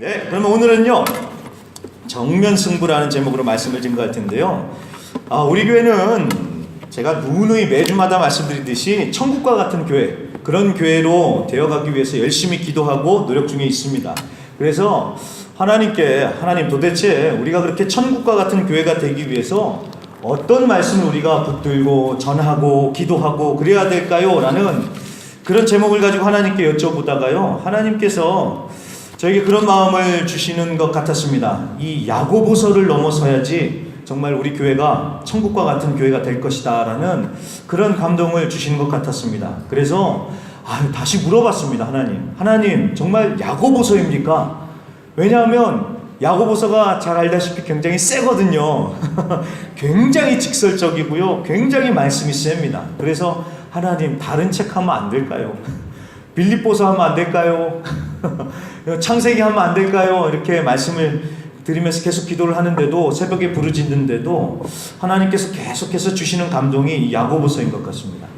네, 그러면 오늘은요 정면승부라는 제목으로 말씀을 증거할 텐데요. 우리 교회는 제가 누누이 매주마다 말씀드리듯이 천국과 같은 교회, 그런 교회로 되어가기 위해서 열심히 기도하고 노력 중에 있습니다. 그래서 하나님 도대체 우리가 그렇게 천국과 같은 교회가 되기 위해서 어떤 말씀을 우리가 붙들고 전하고 기도하고 그래야 될까요? 라는 그런 제목을 가지고 하나님께 여쭤보다가요, 하나님께서 저에게 그런 마음을 주시는 것 같았습니다. 이 야고보서를 넘어서야지 정말 우리 교회가 천국과 같은 교회가 될 것이다 라는 그런 감동을 주시는 것 같았습니다. 그래서 다시 물어봤습니다. 하나님 정말 야고보서입니까? 왜냐하면 야고보서가 잘 알다시피 굉장히 세거든요. 굉장히 직설적이고요, 굉장히 말씀이 셉니다. 그래서 하나님 다른 책 하면 안 될까요? 빌립보서 하면 안 될까요? 창세기 하면 안 될까요? 이렇게 말씀을 드리면서 계속 기도를 하는데도, 새벽에 부르짖는데도 하나님께서 계속해서 주시는 감동이 이 야고보서인 것 같습니다.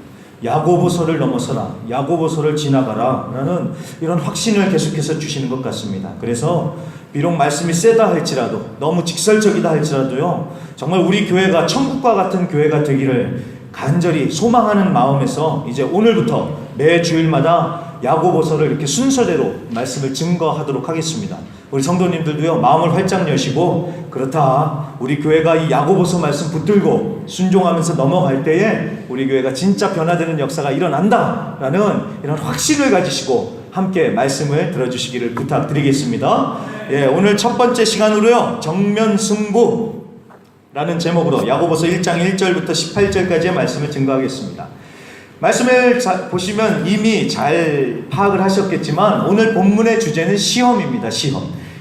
야고보서를 넘어서라, 야고보서를 지나가라 라는 이런 확신을 계속해서 주시는 것 같습니다. 그래서 비록 말씀이 세다 할지라도, 너무 직설적이다 할지라도요, 정말 우리 교회가 천국과 같은 교회가 되기를 간절히 소망하는 마음에서 이제 오늘부터 매 주일마다 야고보서를 이렇게 순서대로 말씀을 증거하도록 하겠습니다. 우리 성도님들도요, 마음을 활짝 여시고, 그렇다, 우리 교회가 이 야고보서 말씀 붙들고 순종하면서 넘어갈 때에 우리 교회가 진짜 변화되는 역사가 일어난다 라는 이런 확신을 가지시고 함께 말씀을 들어주시기를 부탁드리겠습니다. 오늘 첫 번째 시간으로요, 정면승부 라는 제목으로 야고보서 1장 1절부터 18절까지의 말씀을 증거하겠습니다. 말씀을 보시면 이미 잘 파악을 하셨겠지만 오늘 본문의 주제는 시험입니다.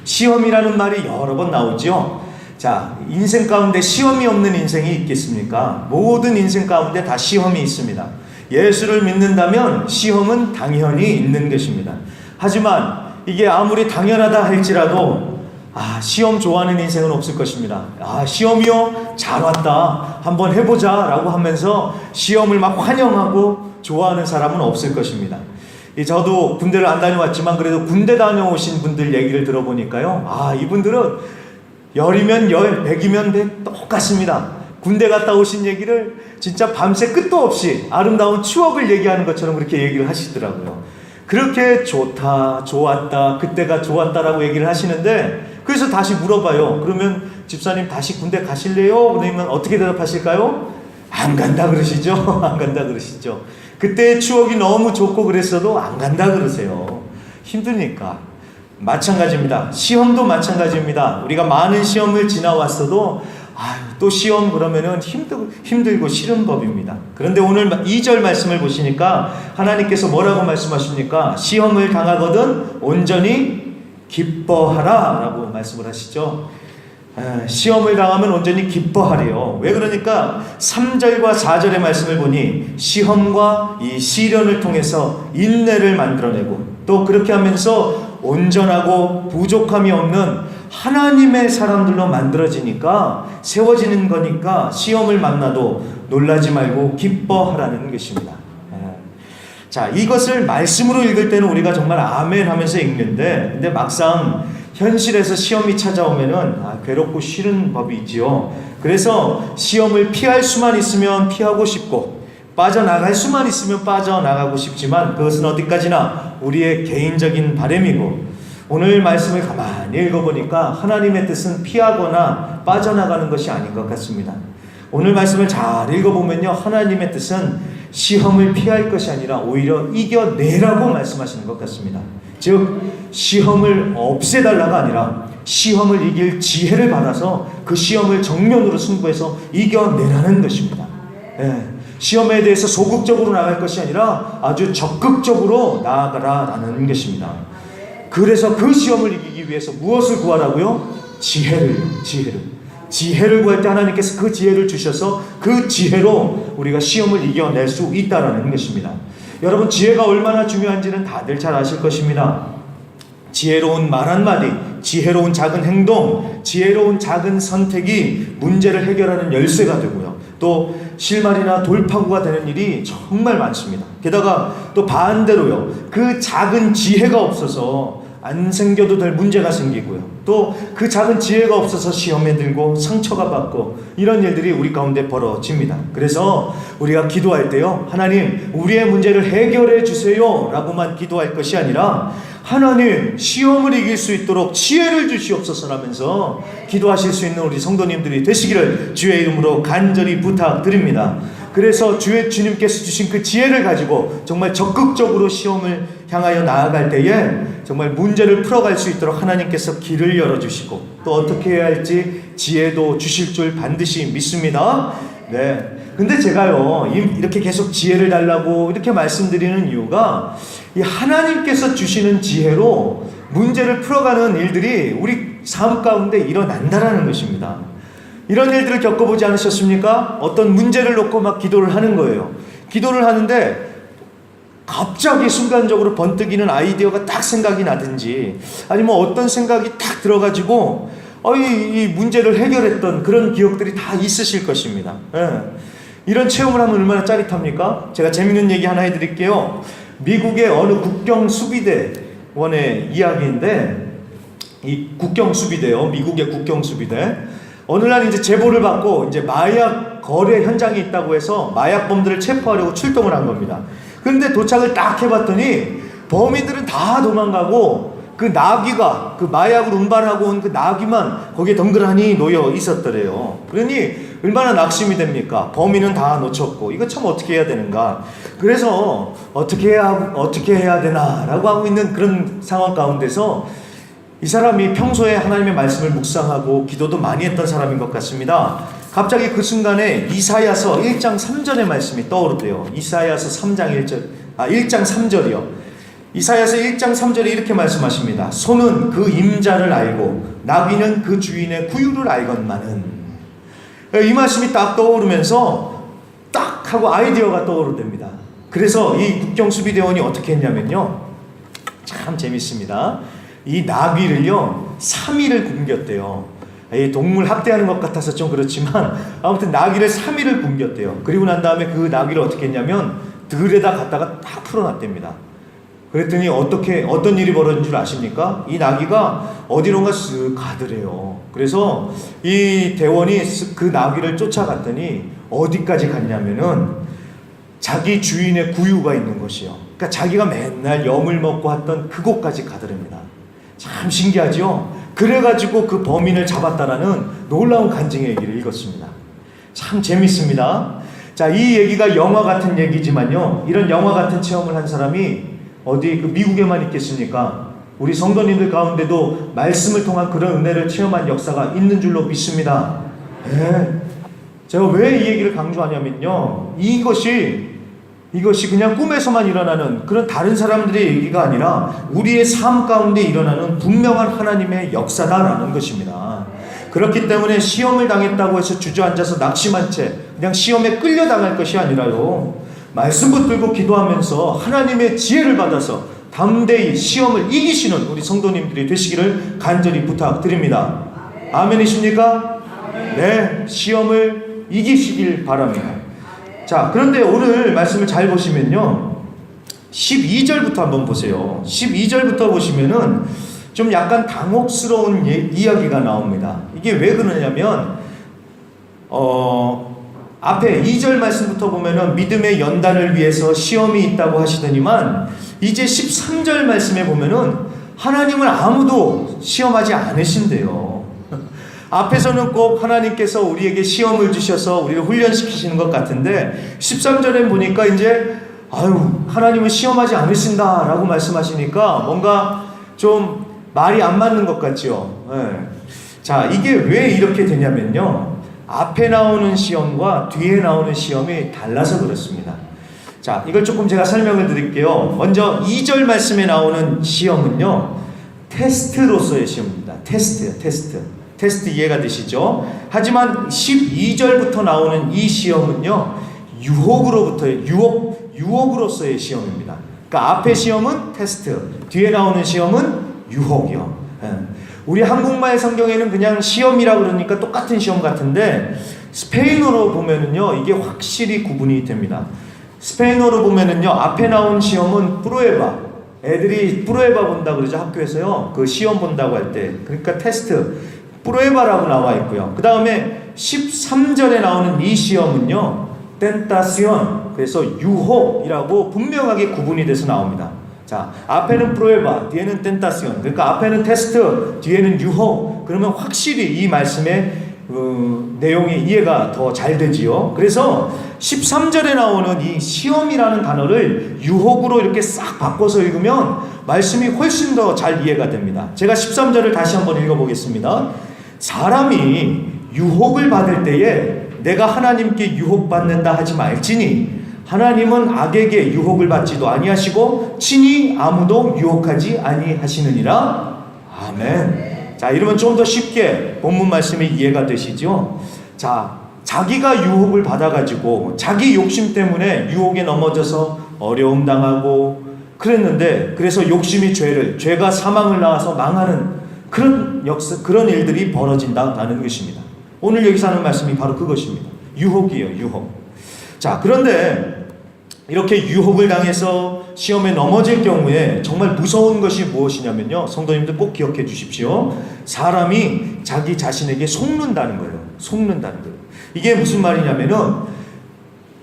시험이라는 말이 여러 번 나오죠. 자, 인생 가운데 시험이 없는 인생이 있겠습니까? 모든 인생 가운데 다 시험이 있습니다. 예수를 믿는다면 시험은 당연히 있는 것입니다. 하지만 이게 아무리 당연하다 할지라도 시험 좋아하는 인생은 없을 것입니다. 시험이요? 잘 왔다, 한번 해보자 라고 하면서 시험을 막 환영하고 좋아하는 사람은 없을 것입니다. 저도 군대를 안 다녀왔지만 그래도 군대 다녀오신 분들 얘기를 들어보니까요, 이분들은 열이면 열, 백이면 백 똑같습니다. 군대 갔다 오신 얘기를 진짜 밤새 끝도 없이 아름다운 추억을 얘기하는 것처럼 그렇게 얘기를 하시더라고요. 그렇게 좋다, 좋았다, 그때가 좋았다라고 얘기를 하시는데, 그래서 다시 물어봐요. 그러면 집사님 다시 군대 가실래요? 그러면 어떻게 대답하실까요? 안 간다 그러시죠? 안 간다 그러시죠? 그때의 추억이 너무 좋고 그랬어도 안 간다 그러세요. 힘드니까. 마찬가지입니다. 시험도 마찬가지입니다. 우리가 많은 시험을 지나왔어도 또 시험 그러면은 힘들고 싫은 법입니다. 그런데 오늘 2절 말씀을 보시니까 하나님께서 뭐라고 말씀하십니까? 시험을 당하거든 온전히 기뻐하라 라고 말씀을 하시죠. 시험을 당하면 온전히 기뻐하래요. 왜 그러니까 3절과 4절의 말씀을 보니 시험과 이 시련을 통해서 인내를 만들어내고, 또 그렇게 하면서 온전하고 부족함이 없는 하나님의 사람들로 만들어지니까, 세워지는 거니까 시험을 만나도 놀라지 말고 기뻐하라는 것입니다. 자, 이것을 말씀으로 읽을 때는 우리가 정말 아멘 하면서 읽는데, 근데 막상 현실에서 시험이 찾아오면은 괴롭고 싫은 법이 있지요. 그래서 시험을 피할 수만 있으면 피하고 싶고, 빠져나갈 수만 있으면 빠져나가고 싶지만, 그것은 어디까지나 우리의 개인적인 바람이고, 오늘 말씀을 가만히 읽어보니까 하나님의 뜻은 피하거나 빠져나가는 것이 아닌 것 같습니다. 오늘 말씀을 잘 읽어보면요, 하나님의 뜻은 시험을 피할 것이 아니라 오히려 이겨내라고 말씀하시는 것 같습니다. 즉, 시험을 없애달라가 아니라 시험을 이길 지혜를 받아서 그 시험을 정면으로 승부해서 이겨내라는 것입니다. 시험에 대해서 소극적으로 나갈 것이 아니라 아주 적극적으로 나아가라라는 것입니다. 그래서 그 시험을 이기기 위해서 무엇을 구하라고요? 지혜를 구할 때 하나님께서 그 지혜를 주셔서 그 지혜로 우리가 시험을 이겨낼 수 있다는 것입니다. 여러분, 지혜가 얼마나 중요한지는 다들 잘 아실 것입니다. 지혜로운 말 한마디, 지혜로운 작은 행동, 지혜로운 작은 선택이 문제를 해결하는 열쇠가 되고요, 또 실마리나 돌파구가 되는 일이 정말 많습니다. 게다가 또 반대로요, 그 작은 지혜가 없어서 안 생겨도 될 문제가 생기고요. 또 그 작은 지혜가 없어서 시험에 들고 상처가 받고 이런 일들이 우리 가운데 벌어집니다. 그래서 우리가 기도할 때요, 하나님 우리의 문제를 해결해 주세요 라고만 기도할 것이 아니라 하나님 시험을 이길 수 있도록 지혜를 주시옵소서라면서 기도하실 수 있는 우리 성도님들이 되시기를 주의 이름으로 간절히 부탁드립니다. 그래서 주님께서 주신 그 지혜를 가지고 정말 적극적으로 시험을 향하여 나아갈 때에 정말 문제를 풀어갈 수 있도록 하나님께서 길을 열어주시고 또 어떻게 해야 할지 지혜도 주실 줄 반드시 믿습니다. 네. 근데 제가요, 이렇게 계속 지혜를 달라고 이렇게 말씀드리는 이유가 이 하나님께서 주시는 지혜로 문제를 풀어가는 일들이 우리 삶 가운데 일어난다라는 것입니다. 이런 일들을 겪어보지 않으셨습니까? 어떤 문제를 놓고 막 기도를 하는 거예요. 기도를 하는데 갑자기 순간적으로 번뜩이는 아이디어가 딱 생각이 나든지 아니면 어떤 생각이 딱 들어가지고 이 문제를 해결했던 그런 기억들이 다 있으실 것입니다. 예. 이런 체험을 하면 얼마나 짜릿합니까? 제가 재밌는 얘기 하나 해드릴게요. 미국의 어느 국경 수비대원의 이야기인데, 이 국경 수비대요. 미국의 국경 수비대. 어느 날 이제 제보를 받고 이제 마약 거래 현장에 있다고 해서 마약범들을 체포하려고 출동을 한 겁니다. 그런데 도착을 딱 해봤더니 범인들은 다 도망가고 그 나귀가, 그 마약을 운반하고 온 그 나귀만 거기에 덩그러니 놓여 있었더래요. 그러니 얼마나 낙심이 됩니까? 범인은 다 놓쳤고 이거 참 어떻게 해야 되는가? 그래서 어떻게 해야 되나라고 하고 있는 그런 상황 가운데서 이 사람이 평소에 하나님의 말씀을 묵상하고 기도도 많이 했던 사람인 것 같습니다. 갑자기 그 순간에 이사야서 1장 3절의 말씀이 떠오르대요. 이사야서 1장 3절이요. 이사야서 1장 3절에 이렇게 말씀하십니다. 소는 그 임자를 알고 나귀는 그 주인의 구유를 알건만은. 이 말씀이 딱 떠오르면서 딱 하고 아이디어가 떠오르답니다. 그래서 이 국경수비대원이 어떻게 했냐면요, 참 재밌습니다. 이 나귀를요 3일을 굶겼대요. 이 동물 학대하는 것 같아서 좀 그렇지만 아무튼 나귀를 3일을 굶겼대요. 그리고 난 다음에 그 나귀를 어떻게 했냐면 들에다 갖다가 딱 풀어놨답니다. 그랬더니 어떤 일이 벌어진 줄 아십니까? 이 나귀가 어디론가 쓱 가더래요. 그래서 이 대원이 그 나귀를 쫓아갔더니 어디까지 갔냐면은 자기 주인의 구유가 있는 곳이요. 그러니까 자기가 맨날 염을 먹고 왔던 그곳까지 가더랍니다. 참 신기하죠? 그래가지고 그 범인을 잡았다라는 놀라운 간증의 얘기를 읽었습니다. 참 재밌습니다. 자, 이 얘기가 영화 같은 얘기지만요, 이런 영화 같은 체험을 한 사람이 어디 그 미국에만 있겠습니까? 우리 성도님들 가운데도 말씀을 통한 그런 은혜를 체험한 역사가 있는 줄로 믿습니다. 네. 제가 왜 이 얘기를 강조하냐면요, 이것이 그냥 꿈에서만 일어나는 그런 다른 사람들의 얘기가 아니라 우리의 삶 가운데 일어나는 분명한 하나님의 역사다라는 것입니다. 그렇기 때문에 시험을 당했다고 해서 주저앉아서 낙심한 채 그냥 시험에 끌려당할 것이 아니라요, 말씀 붙들고 기도하면서 하나님의 지혜를 받아서 담대히 시험을 이기시는 우리 성도님들이 되시기를 간절히 부탁드립니다. 아멘이십니까? 네, 시험을 이기시길 바랍니다. 자, 그런데 오늘 말씀을 잘 보시면요, 12절부터 한번 보세요. 12절부터 보시면은 좀 약간 당혹스러운 이야기가 나옵니다. 이게 왜 그러냐면 앞에 2절 말씀부터 보면은 믿음의 연단을 위해서 시험이 있다고 하시더니만 이제 13절 말씀에 보면은 하나님은 아무도 시험하지 않으신대요. 앞에서는 꼭 하나님께서 우리에게 시험을 주셔서 우리를 훈련시키시는 것 같은데 13절에 보니까 이제 하나님은 시험하지 않으신다 라고 말씀하시니까 뭔가 좀 말이 안 맞는 것 같죠. 네. 자, 이게 왜 이렇게 되냐면요, 앞에 나오는 시험과 뒤에 나오는 시험이 달라서 그렇습니다. 자, 이걸 조금 제가 설명을 드릴게요. 먼저 2절 말씀에 나오는 시험은요, 테스트로서의 시험입니다. 테스트 이해가 되시죠? 하지만 12절부터 나오는 이 시험은요, 유혹으로서의 시험입니다. 그러니까 앞에 시험은 테스트, 뒤에 나오는 시험은 유혹이요. 우리 한국말 성경에는 그냥 시험이라고 그러니까 똑같은 시험 같은데 스페인어로 보면은요, 이게 확실히 구분이 됩니다. 스페인어로 보면은요, 앞에 나온 시험은 프루에바, 애들이 프로에바 본다고 그러죠. 학교에서요. 그 시험 본다고 할 때. 그러니까 테스트. 프로에바라고 나와 있고요. 그 다음에 13절에 나오는 이 시험은요. 텐타시온. 그래서 유혹이라고 분명하게 구분이 돼서 나옵니다. 자, 앞에는 프로에바, 뒤에는 텐타시온. 그러니까 앞에는 테스트, 뒤에는 유혹. 그러면 확실히 이 말씀의 내용이 이해가 더 잘 되지요. 그래서 13절에 나오는 이 시험이라는 단어를 유혹으로 이렇게 싹 바꿔서 읽으면 말씀이 훨씬 더 잘 이해가 됩니다. 제가 13절을 다시 한번 읽어보겠습니다. 사람이 유혹을 받을 때에 내가 하나님께 유혹받는다 하지 말지니 하나님은 악에게 유혹을 받지도 아니하시고 친히 아무도 유혹하지 아니하시느니라. 아멘. 자, 이러면 좀 더 쉽게 본문 말씀이 이해가 되시죠? 자, 자기가 유혹을 받아가지고 자기 욕심 때문에 유혹에 넘어져서 어려움 당하고 그랬는데, 그래서 욕심이 죄가 사망을 낳아서 망하는 그런 일들이 벌어진다는 것입니다. 오늘 여기서 하는 말씀이 바로 그것입니다. 유혹이에요, 유혹. 자, 그런데 이렇게 유혹을 당해서 시험에 넘어질 경우에 정말 무서운 것이 무엇이냐면요. 성도님들 꼭 기억해 주십시오. 사람이 자기 자신에게 속는다는 거예요. 속는다는 거예요. 이게 무슨 말이냐면은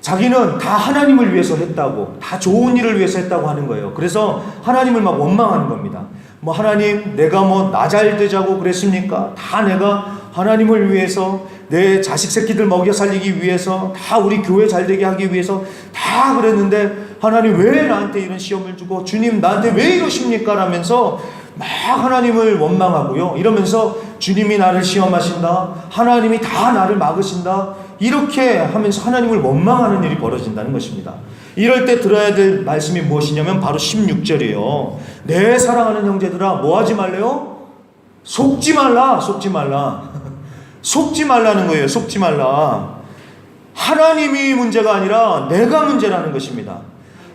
자기는 다 하나님을 위해서 했다고, 다 좋은 일을 위해서 했다고 하는 거예요. 그래서 하나님을 막 원망하는 겁니다. 뭐 하나님, 내가 뭐 나 잘 되자고 그랬습니까? 다 내가 하나님을 위해서, 내 자식 새끼들 먹여 살리기 위해서, 다 우리 교회 잘 되게 하기 위해서 다 그랬는데 하나님 왜 나한테 이런 시험을 주고, 주님 나한테 왜 이러십니까? 라면서 막 하나님을 원망하고요. 이러면서 주님이 나를 시험하신다, 하나님이 다 나를 막으신다, 이렇게 하면서 하나님을 원망하는 일이 벌어진다는 것입니다. 이럴 때 들어야 될 말씀이 무엇이냐면 바로 16절이에요. 내 사랑하는 형제들아, 뭐 하지 말래요? 속지 말라, 속지 말라. 속지 말라는 거예요. 속지 말라. 하나님이 문제가 아니라 내가 문제라는 것입니다.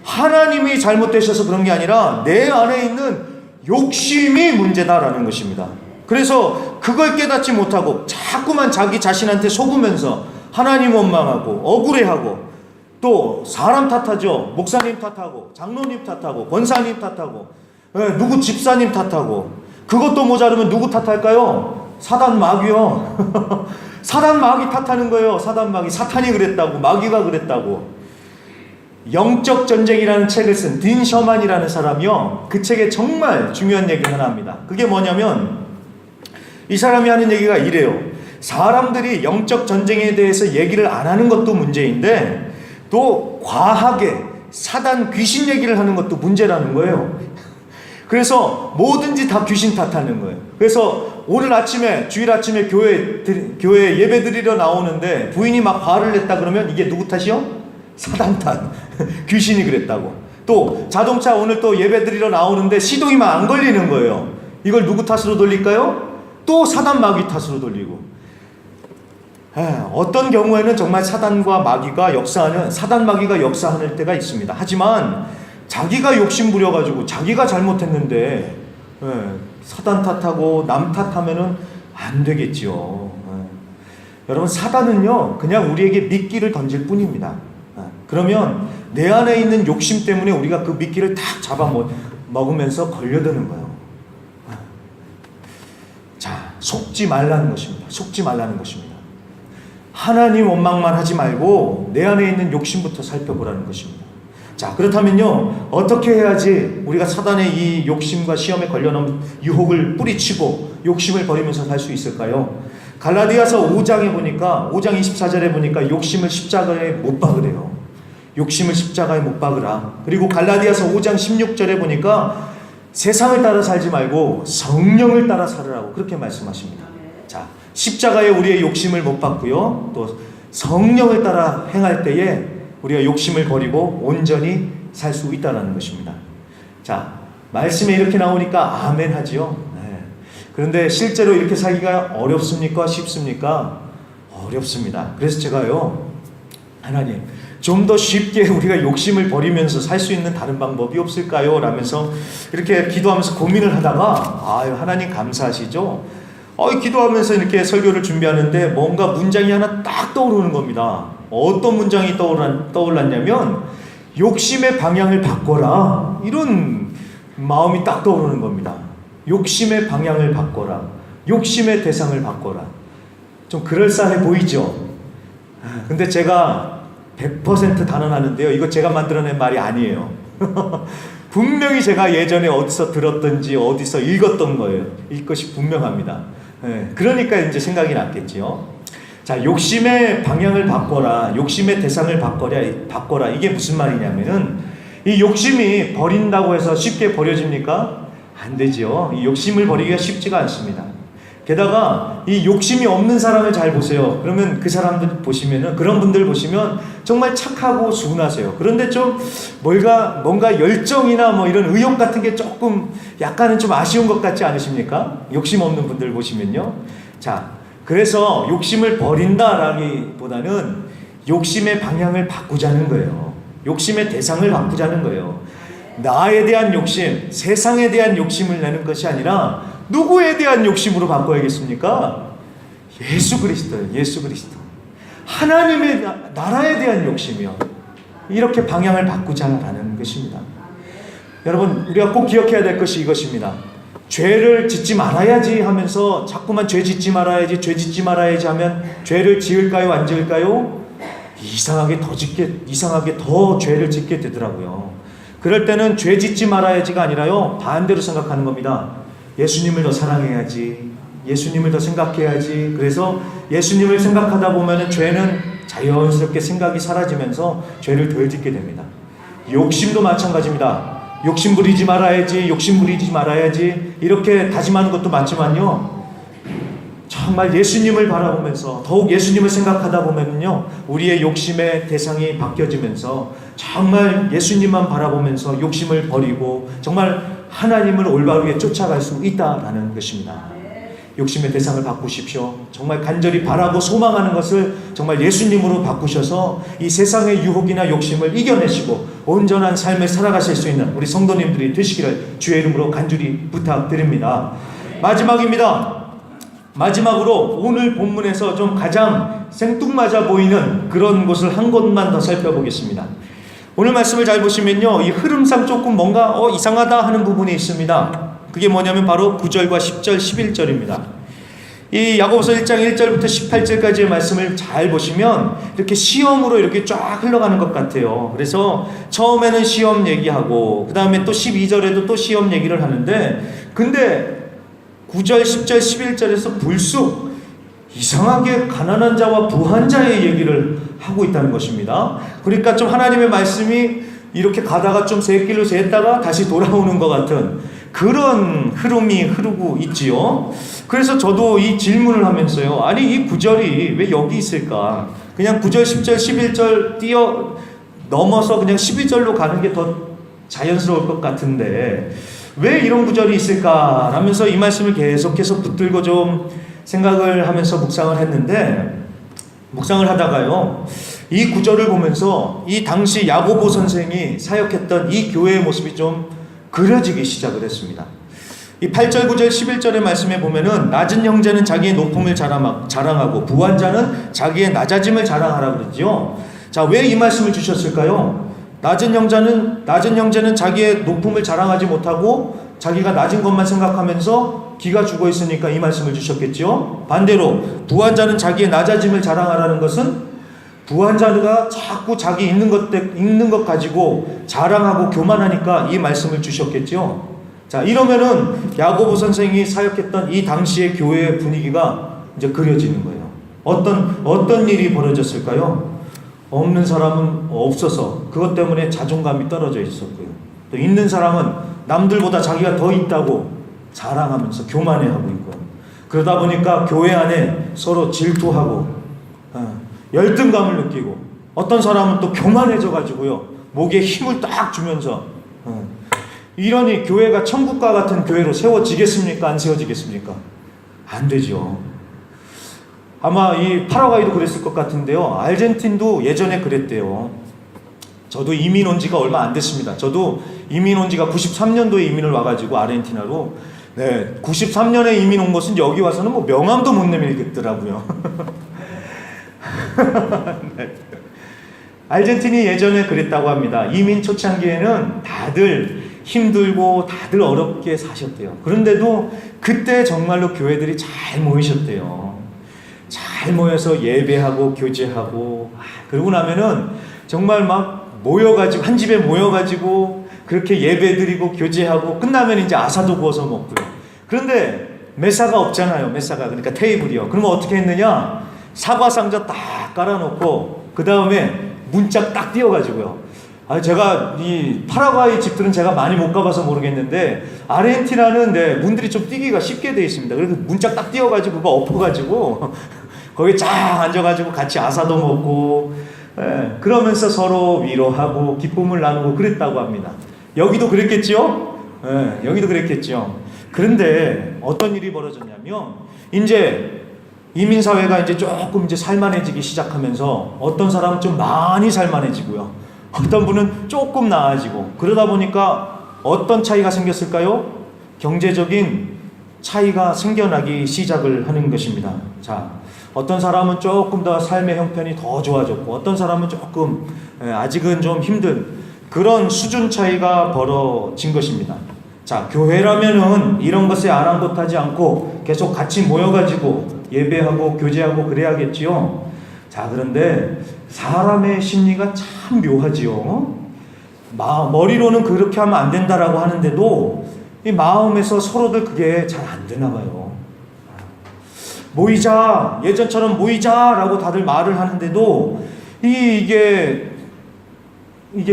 하나님이 잘못되셔서 그런 게 아니라 내 안에 있는 욕심이 문제다라는 것입니다. 그래서 그걸 깨닫지 못하고 자꾸만 자기 자신한테 속으면서 하나님 원망하고 억울해하고, 또 사람 탓하죠. 목사님 탓하고 장로님 탓하고 권사님 탓하고 누구 집사님 탓하고, 그것도 모자르면 누구 탓할까요? 사단 마귀요. 사단 마귀 탓하는 거예요. 사단 마귀. 사탄이 그랬다고, 마귀가 그랬다고. 영적 전쟁이라는 책을 쓴 딘 셔만이라는 사람이요, 그 책에 정말 중요한 얘기 하나 합니다. 그게 뭐냐면 이 사람이 하는 얘기가 이래요. 사람들이 영적 전쟁에 대해서 얘기를 안 하는 것도 문제인데 또 과하게 사단 귀신 얘기를 하는 것도 문제라는 거예요. 그래서 뭐든지 다 귀신 탓하는 거예요. 그래서 오늘 아침에, 주일 아침에 교회 예배 드리러 나오는데 부인이 막 화를 냈다 그러면 이게 누구 탓이요? 사단 탓. 귀신이 그랬다고. 또 자동차 오늘 또 예배 드리러 나오는데 시동이 막 안 걸리는 거예요. 이걸 누구 탓으로 돌릴까요? 또 사단 마귀 탓으로 돌리고. 어떤 경우에는 정말 사단과 마귀가 역사하는, 사단 마귀가 역사하는 때가 있습니다. 하지만 자기가 욕심 부려가지고 자기가 잘못했는데 사단 탓하고 남 탓하면은 안 되겠지요. 여러분, 사단은요 그냥 우리에게 미끼를 던질 뿐입니다. 그러면 내 안에 있는 욕심 때문에 우리가 그 미끼를 탁 잡아 먹으면서 걸려드는 거예요. 자, 속지 말라는 것입니다. 속지 말라는 것입니다. 하나님 원망만 하지 말고 내 안에 있는 욕심부터 살펴보라는 것입니다. 자, 그렇다면요 어떻게 해야지 우리가 사단의 이 욕심과 시험에 걸려놓은 유혹을 뿌리치고 욕심을 버리면서 살 수 있을까요? 갈라디아서 5장에 보니까, 5장 24절에 보니까 욕심을 십자가에 못 박으래요. 욕심을 십자가에 못 박으라. 그리고 갈라디아서 5장 16절에 보니까 세상을 따라 살지 말고 성령을 따라 살으라고 그렇게 말씀하십니다. 자, 십자가에 우리의 욕심을 못 박고요, 또 성령을 따라 행할 때에 우리가 욕심을 버리고 온전히 살 수 있다는 것입니다. 자, 말씀에 이렇게 나오니까 아멘 하지요. 네. 그런데 실제로 이렇게 살기가 어렵습니까? 쉽습니까? 어렵습니다. 그래서 제가요, 하나님 좀 더 쉽게 우리가 욕심을 버리면서 살 수 있는 다른 방법이 없을까요? 라면서 이렇게 기도하면서 고민을 하다가, 아유 하나님 감사하시죠? 기도하면서 이렇게 설교를 준비하는데 뭔가 문장이 하나 딱 떠오르는 겁니다. 어떤 문장이 떠올랐냐면 욕심의 방향을 바꿔라, 이런 마음이 딱 떠오르는 겁니다. 욕심의 방향을 바꿔라. 욕심의 대상을 바꿔라. 좀 그럴싸해 보이죠? 근데 제가 100% 단언하는데요. 이거 제가 만들어낸 말이 아니에요. 분명히 제가 예전에 어디서 들었던지 어디서 읽었던 거예요. 이것이 분명합니다. 그러니까 이제 생각이 났겠지요. 자, 욕심의 방향을 바꿔라. 욕심의 대상을 바꿔라. 이게 무슨 말이냐면은 이 욕심이 버린다고 해서 쉽게 버려집니까? 안 되죠. 이 욕심을 버리기가 쉽지가 않습니다. 게다가 이 욕심이 없는 사람을 잘 보세요. 그러면 그 사람들 보시면은, 그런 분들 보시면 정말 착하고 순하세요. 그런데 좀 뭔가 열정이나 뭐 이런 의욕 같은 게 조금 약간은 좀 아쉬운 것 같지 않으십니까? 욕심 없는 분들 보시면요. 자, 그래서 욕심을 버린다라기보다는 욕심의 방향을 바꾸자는 거예요. 욕심의 대상을 바꾸자는 거예요. 나에 대한 욕심, 세상에 대한 욕심을 내는 것이 아니라 누구에 대한 욕심으로 바꿔야겠습니까? 예수 그리스도예요. 예수 그리스도. 하나님의 나라에 대한 욕심이요. 이렇게 방향을 바꾸자라는 것입니다. 여러분, 우리가 꼭 기억해야 될 것이 이것입니다. 죄를 짓지 말아야지 하면서 자꾸만 죄 짓지 말아야지 하면 죄를 지을까요? 안 지을까요? 이상하게 더 죄를 짓게 되더라고요. 그럴 때는 죄 짓지 말아야지가 아니라요, 반대로 생각하는 겁니다. 예수님을 더 사랑해야지, 예수님을 더 생각해야지. 그래서 예수님을 생각하다 보면 죄는 자연스럽게 생각이 사라지면서 죄를 덜 짓게 됩니다. 욕심도 마찬가지입니다. 욕심 부리지 말아야지 이렇게 다짐하는 것도 맞지만요, 정말 예수님을 바라보면서 더욱 예수님을 생각하다 보면요, 우리의 욕심의 대상이 바뀌어지면서 정말 예수님만 바라보면서 욕심을 버리고 정말 하나님을 올바르게 쫓아갈 수 있다라는 것입니다. 욕심의 대상을 바꾸십시오. 정말 간절히 바라고 소망하는 것을 정말 예수님으로 바꾸셔서 이 세상의 유혹이나 욕심을 이겨내시고 온전한 삶을 살아가실 수 있는 우리 성도님들이 되시기를 주의 이름으로 간절히 부탁드립니다. 마지막입니다. 마지막으로 오늘 본문에서 좀 가장 생뚱맞아 보이는 그런 곳을 한 곳만 더 살펴보겠습니다. 오늘 말씀을 잘 보시면요, 이 흐름상 조금 뭔가 이상하다 하는 부분이 있습니다. 그게 뭐냐면 바로 9절과 10절, 11절입니다. 이 야고보서 1장 1절부터 18절까지의 말씀을 잘 보시면 이렇게 시험으로 이렇게 쫙 흘러가는 것 같아요. 그래서 처음에는 시험 얘기하고 그 다음에 또 12절에도 또 시험 얘기를 하는데, 근데 9절, 10절, 11절에서 불쑥 이상하게 가난한 자와 부한 자의 얘기를 하고 있다는 것입니다. 그러니까 좀 하나님의 말씀이 이렇게 가다가 좀 샛길로 샜다가 다시 돌아오는 것 같은 그런 흐름이 흐르고 있지요. 그래서 저도 이 질문을 하면서요, 아니 이 9절이 왜 여기 있을까? 그냥 9절, 10절, 11절 넘어서 그냥 12절로 가는 게 더 자연스러울 것 같은데 왜 이런 구절이 있을까? 라면서 이 말씀을 계속해서 붙들고 좀 생각을 하면서 묵상을 했는데, 묵상을 하다가요, 이 구절을 보면서 이 당시 야고보 선생이 사역했던 이 교회의 모습이 좀 그려지기 시작을 했습니다. 이 8절, 9절, 11절의 말씀에 보면은 낮은 형제는 자기의 높음을 자랑하고 부한 자는 자기의 낮아짐을 자랑하라 그러지요. 자, 왜 이 말씀을 주셨을까요? 낮은 형제는 자기의 높음을 자랑하지 못하고 자기가 낮은 것만 생각하면서 기가 죽어 있으니까 이 말씀을 주셨겠죠. 반대로 부한 자는 자기의 낮아짐을 자랑하라는 것은 부한 자가 자꾸 자기 있는 것 가지고 자랑하고 교만하니까 이 말씀을 주셨겠죠. 자, 이러면은 야고보 선생이 사역했던 이 당시의 교회의 분위기가 이제 그려지는 거예요. 어떤 일이 벌어졌을까요? 없는 사람은 없어서 그것 때문에 자존감이 떨어져 있었고요. 또 있는 사람은 남들보다 자기가 더 있다고 자랑하면서 교만해하고 있고, 그러다 보니까 교회 안에 서로 질투하고 열등감을 느끼고, 어떤 사람은 또 교만해져 가지고요 목에 힘을 딱 주면서 이러니 교회가 천국과 같은 교회로 세워지겠습니까? 안 세워지겠습니까? 안 되죠. 아마 이 파라과이도 그랬을 것 같은데요, 아르헨틴도 예전에 그랬대요. 저도 이민 온 지가 얼마 안 됐습니다. 저도 이민 온 지가 93년도에 이민을 와가지고 아르헨티나로, 93년에 이민 온 것은 여기 와서는 뭐 명함도 못 내밀겠더라고요. 네. 아르헨틴이 예전에 그랬다고 합니다. 이민 초창기에는 다들 힘들고 다들 어렵게 사셨대요. 그런데도 그때 정말로 교회들이 잘 모이셨대요. 잘 모여서 예배하고 교제하고, 그러고 나면은 정말 막 모여가지고, 한 집에 모여가지고 그렇게 예배드리고 교제하고 끝나면 이제 아사도 구워서 먹고요. 그런데 메사가 없잖아요. 메사가. 그러니까 테이블이요. 그러면 어떻게 했느냐? 사과 상자 딱 깔아놓고 그 다음에 문짝 딱 띄워가지고요. 제가 이 파라과이 집들은 제가 많이 못 가봐서 모르겠는데 아르헨티나는 네, 문들이 좀 띄기가 쉽게 되어 있습니다. 그래서 문짝 딱 띄워가지고 그거 엎어가지고 거기 쫙 앉아가지고 같이 아사도 먹고, 예, 그러면서 서로 위로하고 기쁨을 나누고 그랬다고 합니다. 여기도 그랬겠죠? 예, 여기도 그랬겠죠. 그런데 어떤 일이 벌어졌냐면 이제 이민사회가 이제 조금 이제 살만해지기 시작하면서 어떤 사람은 좀 많이 살만해지고요. 어떤 분은 조금 나아지고, 그러다 보니까 어떤 차이가 생겼을까요? 경제적인 차이가 생겨나기 시작을 하는 것입니다. 자, 어떤 사람은 조금 더 삶의 형편이 더 좋아졌고, 어떤 사람은 조금 아직은 좀 힘든 그런 수준 차이가 벌어진 것입니다. 자, 교회라면은 이런 것에 아랑곳하지 않고 계속 같이 모여가지고 예배하고 교제하고 그래야겠지요. 자, 그런데 사람의 심리가 참 묘하지요. 머리로는 그렇게 하면 안 된다라고 하는데도 이 마음에서 서로들 그게 잘 안 되나 봐요. 모이자, 예전처럼 모이자라고 다들 말을 하는데도 이게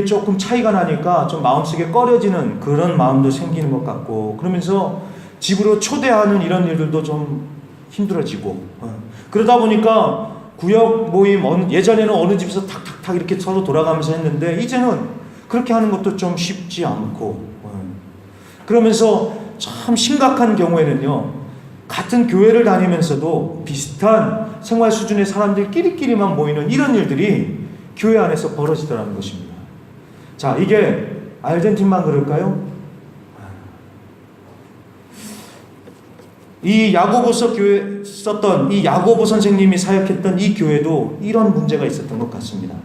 조금 차이가 나니까 좀 마음속에 꺼려지는 그런 마음도 생기는 것 같고, 그러면서 집으로 초대하는 이런 일들도 좀 힘들어지고, 그러다 보니까 구역 모임, 예전에는 어느 집에서 탁탁탁 이렇게 서로 돌아가면서 했는데 이제는 그렇게 하는 것도 좀 쉽지 않고, 그러면서 참 심각한 경우에는요, 같은 교회를 다니면서도 비슷한 생활 수준의 사람들끼리만 모이는 이런 일들이 교회 안에서 벌어지더라는 것입니다. 자, 이게 아르헨틴만 그럴까요? 이 야고보서 교회 썼던 이 야고보 선생님이 사역했던 이 교회도 이런 문제가 있었던 것 같습니다.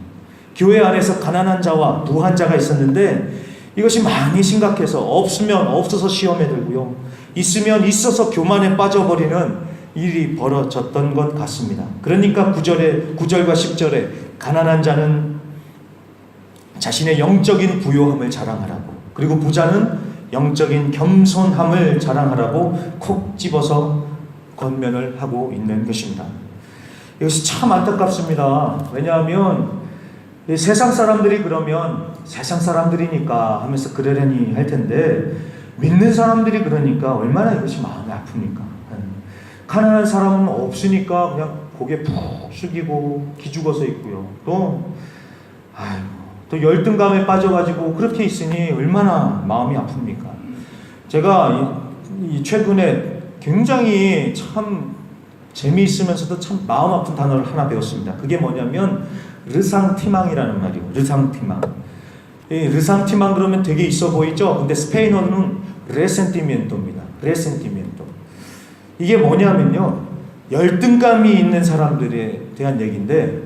교회 안에서 가난한 자와 부한 자가 있었는데 이것이 많이 심각해서 없으면 없어서 시험에 들고요, 있으면 있어서 교만에 빠져버리는 일이 벌어졌던 것 같습니다. 그러니까 9절과 10절에 가난한 자는 자신의 영적인 부요함을 자랑하라고, 그리고 부자는 영적인 겸손함을 자랑하라고 콕 집어서 권면을 하고 있는 것입니다. 이것이 참 안타깝습니다. 왜냐하면 세상 사람들이 그러면 세상 사람들이니까 하면서 그러려니 할 텐데, 믿는 사람들이 그러니까 얼마나 이것이 마음이 아픕니까? 가난한 사람은 없으니까 그냥 고개 푹 숙이고 기죽어서 있고요. 또 열등감에 빠져가지고 그렇게 있으니 얼마나 마음이 아픕니까? 제가 최근에 굉장히 참 재미있으면서도 참 마음 아픈 단어를 하나 배웠습니다. 그게 뭐냐면 르상티망이라는 말이에요. 르상티망. 이 르상티망 그러면 되게 있어 보이죠? 근데 스페인어는 레센티멘토입니다. 레센티멘토. 이게 뭐냐면요, 열등감이 있는 사람들에 대한 얘기인데,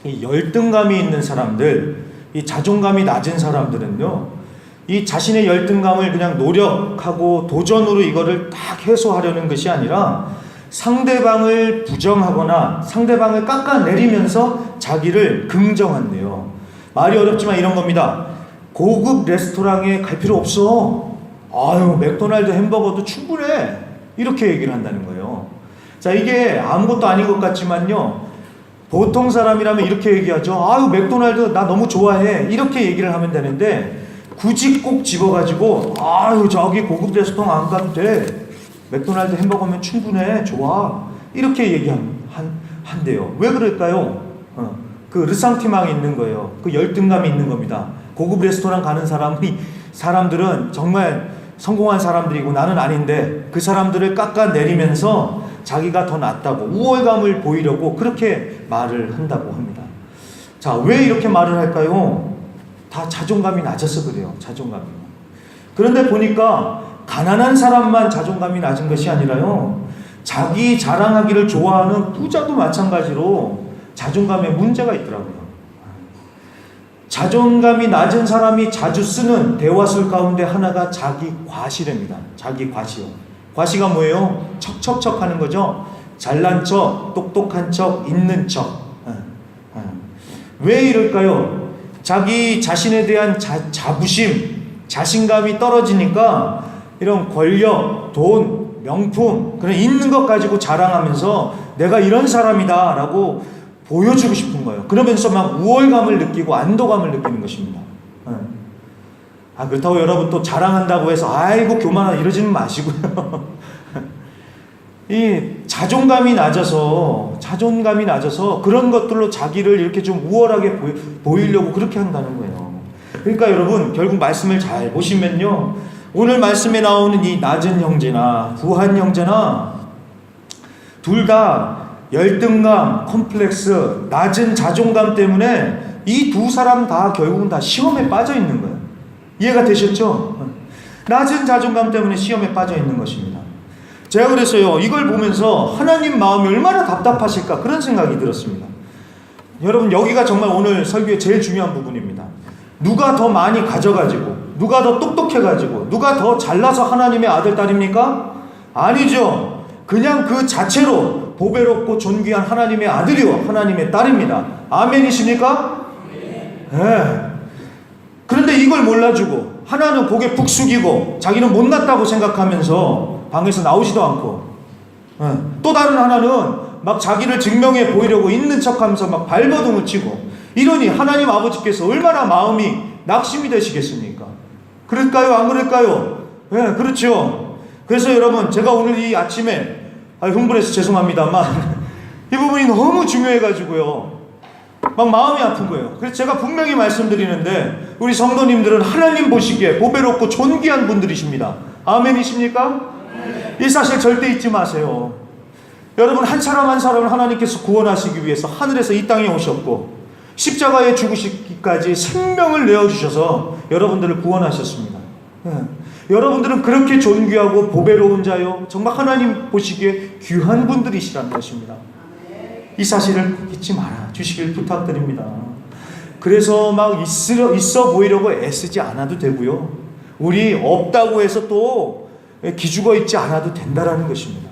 이 열등감이 있는 사람들, 이 자존감이 낮은 사람들은요, 이 자신의 열등감을 그냥 노력하고 도전으로 이거를 딱 해소하려는 것이 아니라 상대방을 부정하거나 상대방을 깎아내리면서 자기를 긍정한대요. 말이 어렵지만 이런 겁니다. 고급 레스토랑에 갈 필요 없어. 맥도날드 햄버거도 충분해. 이렇게 얘기를 한다는 거예요. 자, 이게 아무것도 아닌 것 같지만요, 보통 사람이라면 이렇게 얘기하죠. 맥도날드 나 너무 좋아해. 이렇게 얘기를 하면 되는데, 굳이 꼭 집어가지고 저기 고급 레스토랑 안 가도 돼. 맥도날드 햄버거면 충분해. 좋아. 이렇게 얘기한대요. 왜 그럴까요? 그 르상티망이 있는 거예요. 그 열등감이 있는 겁니다. 고급 레스토랑 가는 사람들은 정말 성공한 사람들이고 나는 아닌데, 그 사람들을 깎아내리면서 자기가 더 낫다고 우월감을 보이려고 그렇게 말을 한다고 합니다. 자, 왜 이렇게 말을 할까요? 다 자존감이 낮아서 그래요. 자존감이. 그런데 보니까 가난한 사람만 자존감이 낮은 것이 아니라요, 자기 자랑하기를 좋아하는 부자도 마찬가지로 자존감에 문제가 있더라고요. 자존감이 낮은 사람이 자주 쓰는 대화술 가운데 하나가 자기 과시랍니다. 자기 과시요. 과시가 뭐예요? 척척척 하는 거죠. 잘난 척, 똑똑한 척, 있는 척. 왜 이럴까요? 자기 자신에 대한 자부심, 자신감이 떨어지니까 이런 권력, 돈, 명품, 그런 있는 것 가지고 자랑하면서 내가 이런 사람이다 라고 보여주고 싶은 거예요. 그러면서 막 우월감을 느끼고 안도감을 느끼는 것입니다. 그렇다고 여러분 또 자랑한다고 해서 아이고 교만하다 이러지는 마시고요. 이 자존감이 낮아서 그런 것들로 자기를 이렇게 좀 우월하게 보이려고 그렇게 한다는 거예요. 그러니까 여러분 결국 말씀을 잘 보시면요, 오늘 말씀에 나오는 이 낮은 형제나 부한 형제나 둘 다 열등감, 컴플렉스, 낮은 자존감 때문에 이 두 사람 다 결국은 다 시험에 빠져 있는 거예요. 이해가 되셨죠? 낮은 자존감 때문에 시험에 빠져 있는 것입니다. 제가 그래서요, 이걸 보면서 하나님 마음이 얼마나 답답하실까 그런 생각이 들었습니다. 여러분 여기가 정말 오늘 설교의 제일 중요한 부분입니다. 누가 더 많이 가져가지고, 누가 더 똑똑해가지고, 누가 더 잘나서 하나님의 아들 딸입니까? 아니죠. 그냥 그 자체로 보배롭고 존귀한 하나님의 아들이요 하나님의 딸입니다. 아멘이십니까? 네. 그런데 이걸 몰라주고 하나는 고개 푹 숙이고 자기는 못났다고 생각하면서 방에서 나오지도 않고, 또 다른 하나는 막 자기를 증명해 보이려고 있는 척하면서 막 발버둥을 치고, 이러니 하나님 아버지께서 얼마나 마음이 낙심이 되시겠습니까? 그럴까요? 안 그럴까요? 네, 그렇죠. 그래서 여러분 제가 오늘 이 아침에 흥분해서 죄송합니다만 이 부분이 너무 중요해가지고요 막 마음이 아픈 거예요. 그래서 제가 분명히 말씀드리는데 우리 성도님들은 하나님 보시기에 보배롭고 존귀한 분들이십니다. 아멘이십니까? 이 사실 절대 잊지 마세요. 여러분 한 사람 한 사람을 하나님께서 구원하시기 위해서 하늘에서 이 땅에 오셨고 십자가에 죽으시기까지 생명을 내어주셔서 여러분들을 구원하셨습니다. 여러분들은 그렇게 존귀하고 보배로운 자요 정말 하나님 보시기에 귀한 분들이시라는 것입니다. 이 사실을 잊지 말아 주시길 부탁드립니다. 그래서 막 있어 보이려고 애쓰지 않아도 되고요, 우리 없다고 해서 또 기죽어 있지 않아도 된다라는 것입니다.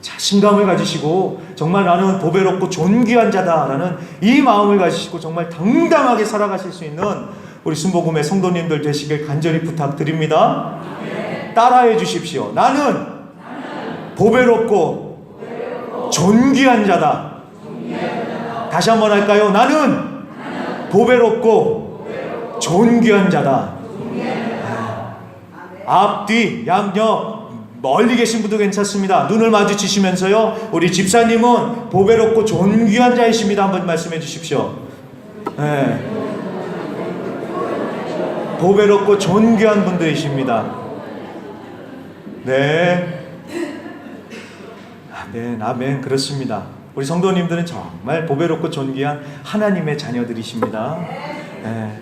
자신감을 가지시고 정말 나는 보배롭고 존귀한 자다라는 이 마음을 가지시고 정말 당당하게 살아가실 수 있는 우리 순복음의 성도님들 되시길 간절히 부탁드립니다. 따라해 주십시오. 나는 보배롭고 존귀한 자다. 다시 한번 할까요? 나는 보배롭고 존귀한 자다. 앞뒤 양옆 멀리 계신 분도 괜찮습니다. 눈을 마주치시면서요, 우리 집사님은 보배롭고 존귀한 자이십니다. 한번 말씀해 주십시오. 네. 보배롭고 존귀한 분들이십니다. 네. 아멘, 아멘. 그렇습니다. 우리 성도님들은 정말 보배롭고 존귀한 하나님의 자녀들이십니다. 네.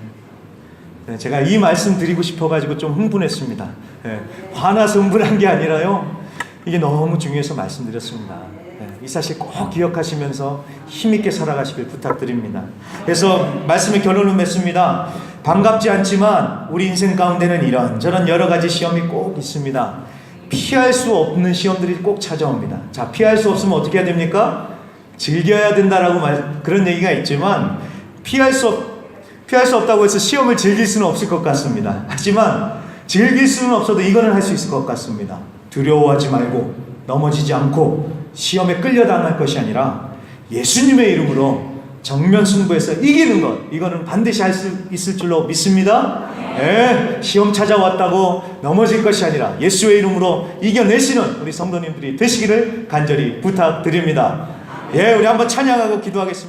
네, 제가 이 말씀 드리고 싶어가지고 좀 흥분했습니다. 네, 화나서 흥분한 게 아니라요, 이게 너무 중요해서 말씀드렸습니다. 네, 이 사실 꼭 기억하시면서 힘있게 살아가시길 부탁드립니다. 그래서 말씀의 결론을 맺습니다. 반갑지 않지만 우리 인생 가운데는 이런저런 여러 가지 시험이 꼭 있습니다. 피할 수 없는 시험들이 꼭 찾아옵니다. 자, 피할 수 없으면 어떻게 해야 됩니까? 즐겨야 된다라고 그런 얘기가 있지만 피할 수 없다고 해서 시험을 즐길 수는 없을 것 같습니다. 하지만 즐길 수는 없어도 이거는 할 수 있을 것 같습니다. 두려워하지 말고 넘어지지 않고 시험에 끌려당할 것이 아니라 예수님의 이름으로 정면 승부해서 이기는 것, 이거는 반드시 할 수 있을 줄로 믿습니다. 네, 시험 찾아왔다고 넘어질 것이 아니라 예수의 이름으로 이겨내시는 우리 성도님들이 되시기를 간절히 부탁드립니다. 예, 우리 한번 찬양하고 기도하겠습니다.